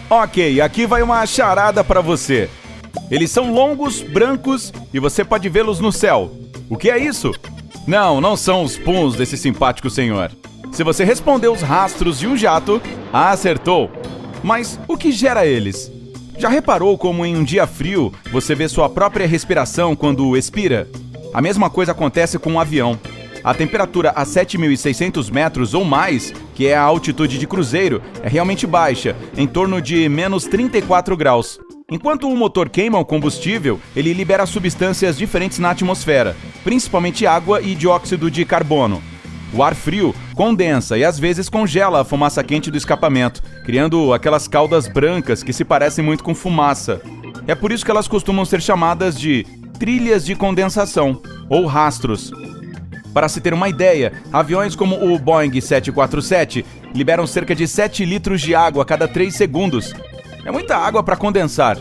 Ok, aqui vai uma charada para você. Eles são longos, brancos e você pode vê-los no céu. O que é isso? Não são os puns desse simpático senhor. Se você respondeu os rastros de um jato, acertou. Mas o que gera eles? Já reparou como em um dia frio você vê sua própria respiração quando expira? A mesma coisa acontece com um avião. A temperatura a 7.600 metros ou mais, que é a altitude de cruzeiro, é realmente baixa, em torno de menos 34 graus. Enquanto o motor queima o combustível, ele libera substâncias diferentes na atmosfera, principalmente água e dióxido de carbono. O ar frio condensa e às vezes congela a fumaça quente do escapamento, criando aquelas caudas brancas que se parecem muito com fumaça. É por isso que elas costumam ser chamadas de trilhas de condensação, ou rastros. Para se ter uma ideia, aviões como o Boeing 747 liberam cerca de 7 litros de água a cada 3 segundos. É muita água para condensar.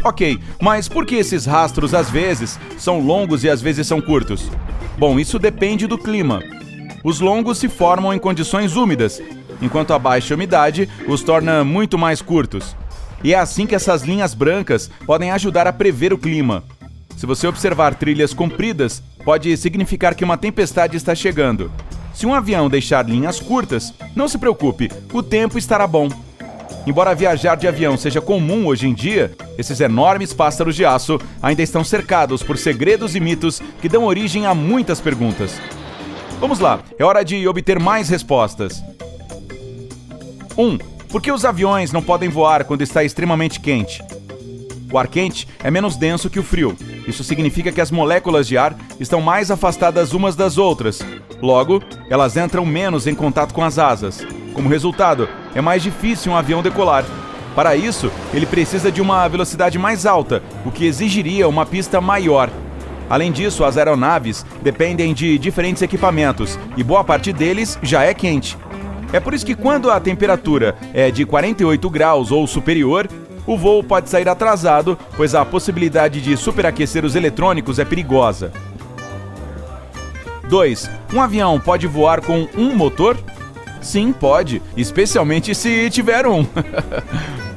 Ok, mas por que esses rastros às vezes são longos e às vezes são curtos? Bom, isso depende do clima. Os longos se formam em condições úmidas, enquanto a baixa umidade os torna muito mais curtos. E é assim que essas linhas brancas podem ajudar a prever o clima. Se você observar trilhas compridas, pode significar que uma tempestade está chegando. Se um avião deixar linhas curtas, não se preocupe, o tempo estará bom. Embora viajar de avião seja comum hoje em dia, esses enormes pássaros de aço ainda estão cercados por segredos e mitos que dão origem a muitas perguntas. Vamos lá, é hora de obter mais respostas. 1. Por que os aviões não podem voar quando está extremamente quente? O ar quente é menos denso que o frio. Isso significa que as moléculas de ar estão mais afastadas umas das outras. Logo, elas entram menos em contato com as asas. Como resultado, é mais difícil um avião decolar. Para isso, ele precisa de uma velocidade mais alta, o que exigiria uma pista maior. Além disso, as aeronaves dependem de diferentes equipamentos e boa parte deles já é quente. É por isso que quando a temperatura é de 48 graus ou superior, o voo pode sair atrasado, pois a possibilidade de superaquecer os eletrônicos é perigosa. 2. Um avião pode voar com um motor? Sim, pode, especialmente se tiver um.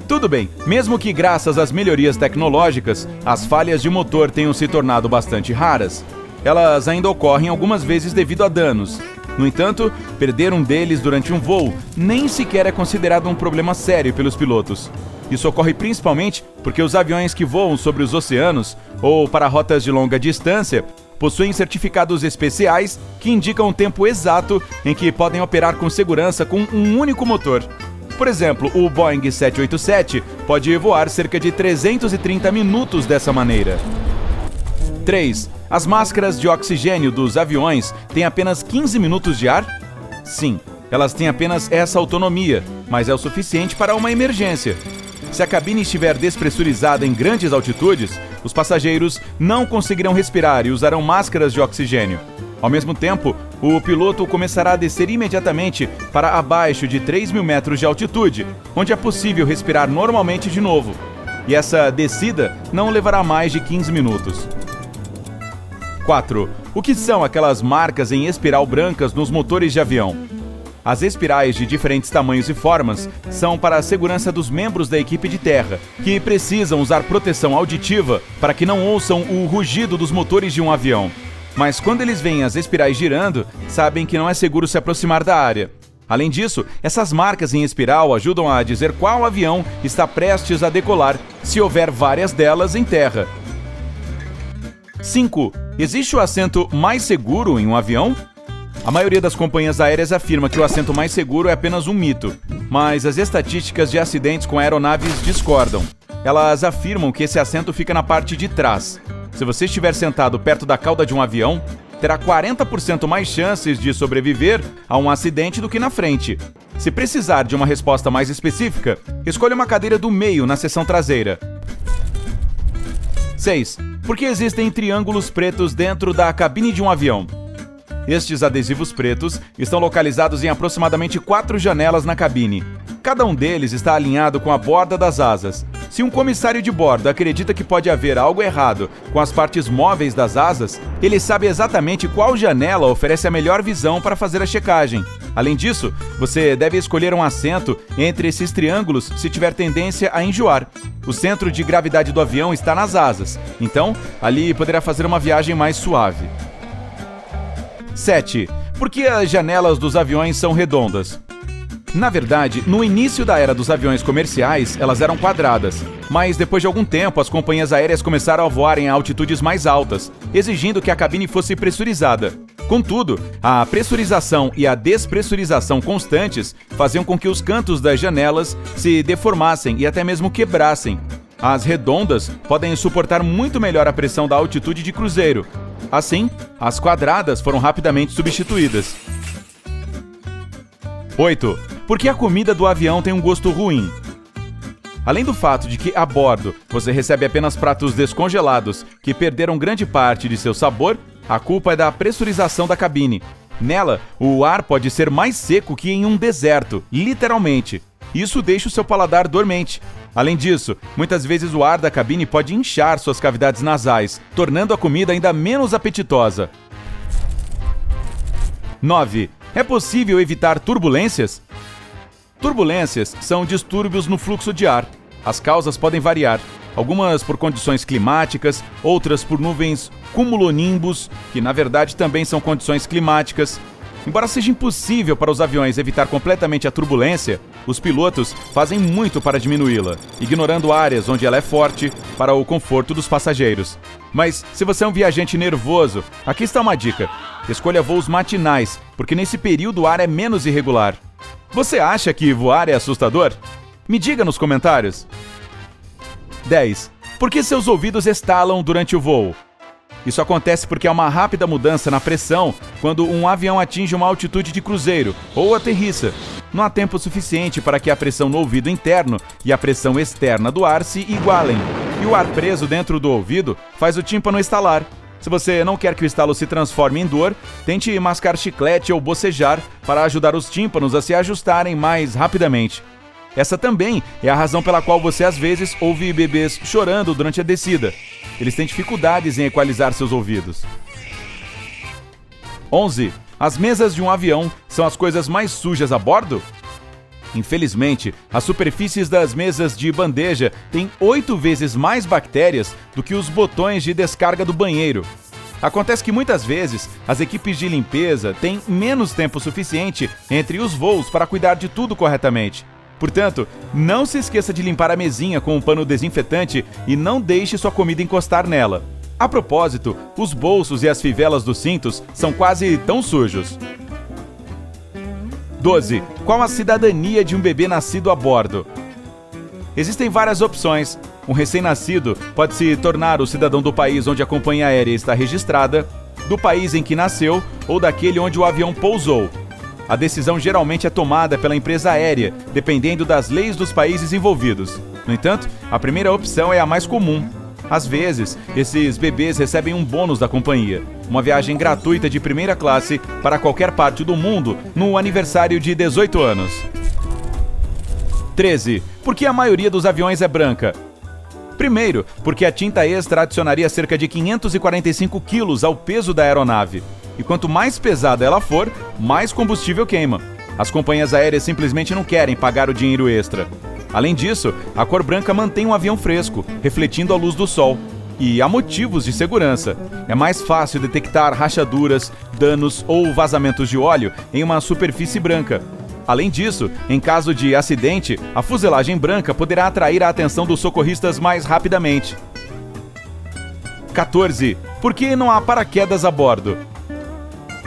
Tudo bem, mesmo que graças às melhorias tecnológicas, as falhas de motor tenham se tornado bastante raras, elas ainda ocorrem algumas vezes devido a danos. No entanto, perder um deles durante um voo nem sequer é considerado um problema sério pelos pilotos. Isso ocorre principalmente porque os aviões que voam sobre os oceanos ou para rotas de longa distância possuem certificados especiais que indicam o tempo exato em que podem operar com segurança com um único motor. Por exemplo, o Boeing 787 pode voar cerca de 330 minutos dessa maneira. 3. As máscaras de oxigênio dos aviões têm apenas 15 minutos de ar? Sim, elas têm apenas essa autonomia, mas é o suficiente para uma emergência. Se a cabine estiver despressurizada em grandes altitudes, os passageiros não conseguirão respirar e usarão máscaras de oxigênio. Ao mesmo tempo, o piloto começará a descer imediatamente para abaixo de 3.000 metros de altitude, onde é possível respirar normalmente de novo. E essa descida não levará mais de 15 minutos. 4. O que são aquelas marcas em espiral brancas nos motores de avião? As espirais de diferentes tamanhos e formas são para a segurança dos membros da equipe de terra, que precisam usar proteção auditiva para que não ouçam o rugido dos motores de um avião. Mas quando eles veem as espirais girando, sabem que não é seguro se aproximar da área. Além disso, essas marcas em espiral ajudam a dizer qual avião está prestes a decolar, se houver várias delas em terra. 5. Existe o assento mais seguro em um avião? A maioria das companhias aéreas afirma que o assento mais seguro é apenas um mito, mas as estatísticas de acidentes com aeronaves discordam. Elas afirmam que esse assento fica na parte de trás. Se você estiver sentado perto da cauda de um avião, terá 40% mais chances de sobreviver a um acidente do que na frente. Se precisar de uma resposta mais específica, escolha uma cadeira do meio na seção traseira. 6. Por que existem triângulos pretos dentro da cabine de um avião? Estes adesivos pretos estão localizados em aproximadamente 4 janelas na cabine. Cada um deles está alinhado com a borda das asas. Se um comissário de bordo acredita que pode haver algo errado com as partes móveis das asas, ele sabe exatamente qual janela oferece a melhor visão para fazer a checagem. Além disso, você deve escolher um assento entre esses triângulos se tiver tendência a enjoar. O centro de gravidade do avião está nas asas, então ali poderá fazer uma viagem mais suave. 7. Por que as janelas dos aviões são redondas? Na verdade, no início da era dos aviões comerciais, elas eram quadradas. Mas depois de algum tempo, as companhias aéreas começaram a voar em altitudes mais altas, exigindo que a cabine fosse pressurizada. Contudo, a pressurização e a despressurização constantes faziam com que os cantos das janelas se deformassem e até mesmo quebrassem. As redondas podem suportar muito melhor a pressão da altitude de cruzeiro. Assim, as quadradas foram rapidamente substituídas. 8. Por que a comida do avião tem um gosto ruim? Além do fato de que, a bordo, você recebe apenas pratos descongelados que perderam grande parte de seu sabor, a culpa é da pressurização da cabine. Nela, o ar pode ser mais seco que em um deserto, literalmente. Isso deixa o seu paladar dormente. Além disso, muitas vezes o ar da cabine pode inchar suas cavidades nasais, tornando a comida ainda menos apetitosa. 9. É possível evitar turbulências? Turbulências são distúrbios no fluxo de ar. As causas podem variar, algumas por condições climáticas, outras por nuvens cumulonimbus, que na verdade também são condições climáticas. Embora seja impossível para os aviões evitar completamente a turbulência, os pilotos fazem muito para diminuí-la, ignorando áreas onde ela é forte para o conforto dos passageiros. Mas se você é um viajante nervoso, aqui está uma dica. Escolha voos matinais, porque nesse período o ar é menos irregular. Você acha que voar é assustador? Me diga nos comentários. 10. Por que seus ouvidos estalam durante o voo? Isso acontece porque há uma rápida mudança na pressão quando um avião atinge uma altitude de cruzeiro ou aterrissa. Não há tempo suficiente para que a pressão no ouvido interno e a pressão externa do ar se igualem. E o ar preso dentro do ouvido faz o tímpano estalar. Se você não quer que o estalo se transforme em dor, tente mascar chiclete ou bocejar para ajudar os tímpanos a se ajustarem mais rapidamente. Essa também é a razão pela qual você às vezes ouve bebês chorando durante a descida. Eles têm dificuldades em equalizar seus ouvidos. 11. As mesas de um avião são as coisas mais sujas a bordo? Infelizmente, as superfícies das mesas de bandeja têm 8 vezes mais bactérias do que os botões de descarga do banheiro. Acontece que muitas vezes as equipes de limpeza têm menos tempo suficiente entre os voos para cuidar de tudo corretamente. Portanto, não se esqueça de limpar a mesinha com um pano desinfetante e não deixe sua comida encostar nela. A propósito, os bolsos e as fivelas dos cintos são quase tão sujos. 12. Qual a cidadania de um bebê nascido a bordo? Existem várias opções. Um recém-nascido pode se tornar o cidadão do país onde a companhia aérea está registrada, do país em que nasceu ou daquele onde o avião pousou. A decisão geralmente é tomada pela empresa aérea, dependendo das leis dos países envolvidos. No entanto, a primeira opção é a mais comum. Às vezes, esses bebês recebem um bônus da companhia, uma viagem gratuita de primeira classe para qualquer parte do mundo no aniversário de 18 anos. 13. Por que a maioria dos aviões é branca? Primeiro, porque a tinta extra adicionaria cerca de 545 quilos ao peso da aeronave. E quanto mais pesada ela for, mais combustível queima. As companhias aéreas simplesmente não querem pagar o dinheiro extra. Além disso, a cor branca mantém um avião fresco, refletindo a luz do sol. E há motivos de segurança. É mais fácil detectar rachaduras, danos ou vazamentos de óleo em uma superfície branca. Além disso, em caso de acidente, a fuselagem branca poderá atrair a atenção dos socorristas mais rapidamente. 14. Por que não há paraquedas a bordo?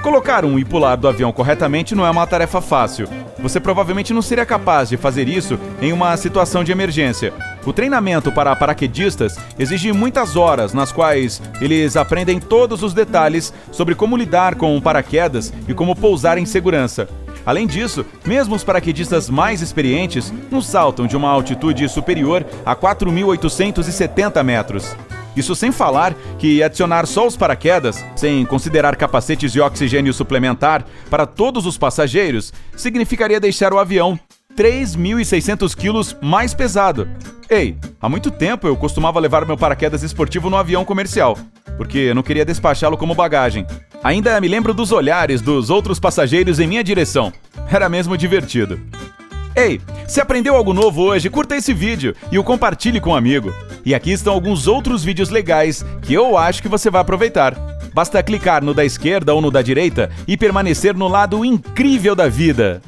Colocar e pular do avião corretamente não é uma tarefa fácil. Você provavelmente não seria capaz de fazer isso em uma situação de emergência. O treinamento para paraquedistas exige muitas horas, nas quais eles aprendem todos os detalhes sobre como lidar com um paraquedas e como pousar em segurança. Além disso, mesmo os paraquedistas mais experientes não saltam de uma altitude superior a 4.870 metros. Isso sem falar que adicionar só os paraquedas, sem considerar capacetes de oxigênio suplementar para todos os passageiros, significaria deixar o avião 3.600 quilos mais pesado. Ei, há muito tempo eu costumava levar meu paraquedas esportivo no avião comercial, porque eu não queria despachá-lo como bagagem. Ainda me lembro dos olhares dos outros passageiros em minha direção. Era mesmo divertido. Ei, se aprendeu algo novo hoje, curta esse vídeo e o compartilhe com um amigo. E aqui estão alguns outros vídeos legais que eu acho que você vai aproveitar. Basta clicar no da esquerda ou no da direita e permanecer no lado incrível da vida.